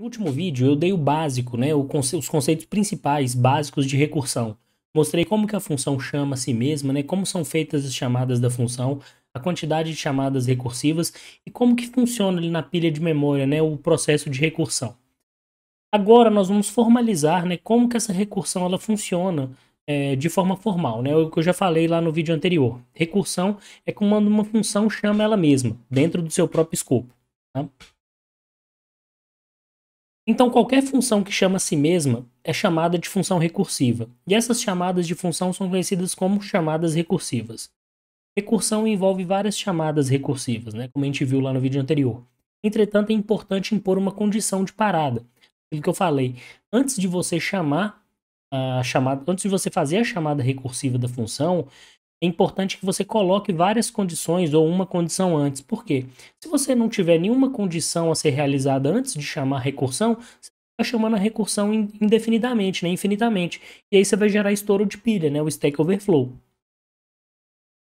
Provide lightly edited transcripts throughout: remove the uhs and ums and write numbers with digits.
No último vídeo eu dei o básico, né, os conceitos principais básicos de recursão. Mostrei como que a função chama a si mesma, né, como são feitas as chamadas da função, a quantidade de chamadas recursivas e como que funciona ali na pilha de memória, né, o processo de recursão. Agora nós vamos formalizar, né, como que essa recursão ela funciona de forma formal, né, o que eu já falei lá no vídeo anterior. Recursão é quando uma função chama ela mesma, dentro do seu próprio escopo, tá? Então, qualquer função que chama a si mesma é chamada de função recursiva. E essas chamadas de função são conhecidas como chamadas recursivas. Recursão envolve várias chamadas recursivas, né, como a gente viu lá no vídeo anterior. Entretanto, é importante impor uma condição de parada. Aquilo que eu falei, antes de você antes de você fazer a chamada recursiva da função, é importante que você coloque várias condições ou uma condição antes. Por quê? Se você não tiver nenhuma condição a ser realizada antes de chamar a recursão, você está chamando a recursão indefinidamente, né, infinitamente. E aí você vai gerar estouro de pilha, né, o Stack Overflow.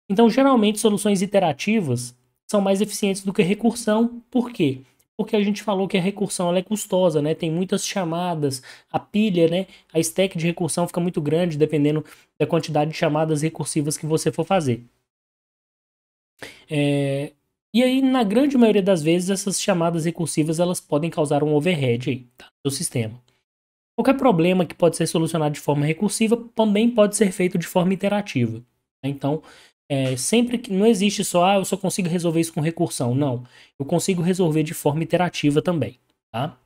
Então, geralmente, soluções iterativas são mais eficientes do que recursão. Por quê? Porque a gente falou que a recursão ela é custosa, né? Tem muitas chamadas, a pilha, né? A stack de recursão fica muito grande dependendo da quantidade de chamadas recursivas que você for fazer. E aí, na grande maioria das vezes, essas chamadas recursivas elas podem causar um overhead aí, tá, do sistema. Qualquer problema que pode ser solucionado de forma recursiva também pode ser feito de forma iterativa. Tá? Então, sempre que não existe só, eu só consigo resolver isso com recursão. Não, eu consigo resolver de forma iterativa também. Tá?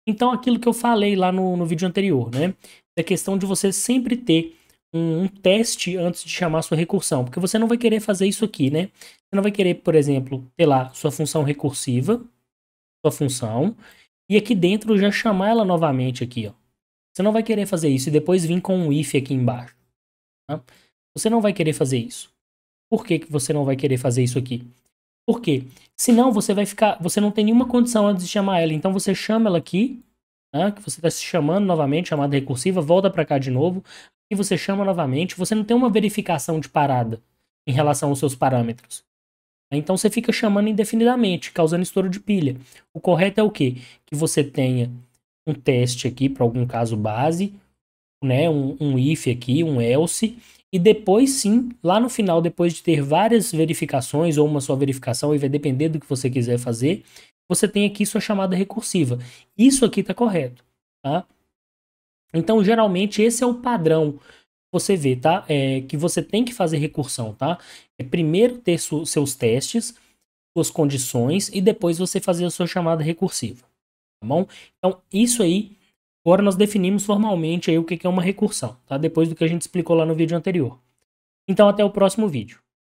Então, aquilo que eu falei lá no vídeo anterior, né? É questão de você sempre ter um teste antes de chamar sua recursão, porque você não vai querer fazer isso aqui, né? Você não vai querer, por exemplo, ter lá sua função recursiva, sua função, e aqui dentro já chamar ela novamente aqui, ó. Você não vai querer fazer isso e depois vir com um if aqui embaixo. Tá? Você não vai querer fazer isso. Por que que você não vai querer fazer isso aqui? Por quê? Senão você não tem nenhuma condição antes de chamar ela. Então você chama ela aqui, né, que você está se chamando novamente, chamada recursiva, volta para cá de novo, e você chama novamente. Você não tem uma verificação de parada em relação aos seus parâmetros. Então você fica chamando indefinidamente, causando estouro de pilha. O correto é o quê? Que você tenha um teste aqui para algum caso base, né, um if aqui, um else, e depois sim, lá no final, depois de ter várias verificações ou uma só verificação, e vai depender do que você quiser fazer, você tem aqui sua chamada recursiva. Isso aqui está correto, tá? Então, geralmente, esse é o padrão você vê, tá? Que você tem que fazer recursão, tá? É primeiro ter seus testes, suas condições, e depois você fazer a sua chamada recursiva, tá bom? Então, isso aí, agora nós definimos formalmente aí o que é uma recursão, tá? Depois do que a gente explicou lá no vídeo anterior. Então, até o próximo vídeo.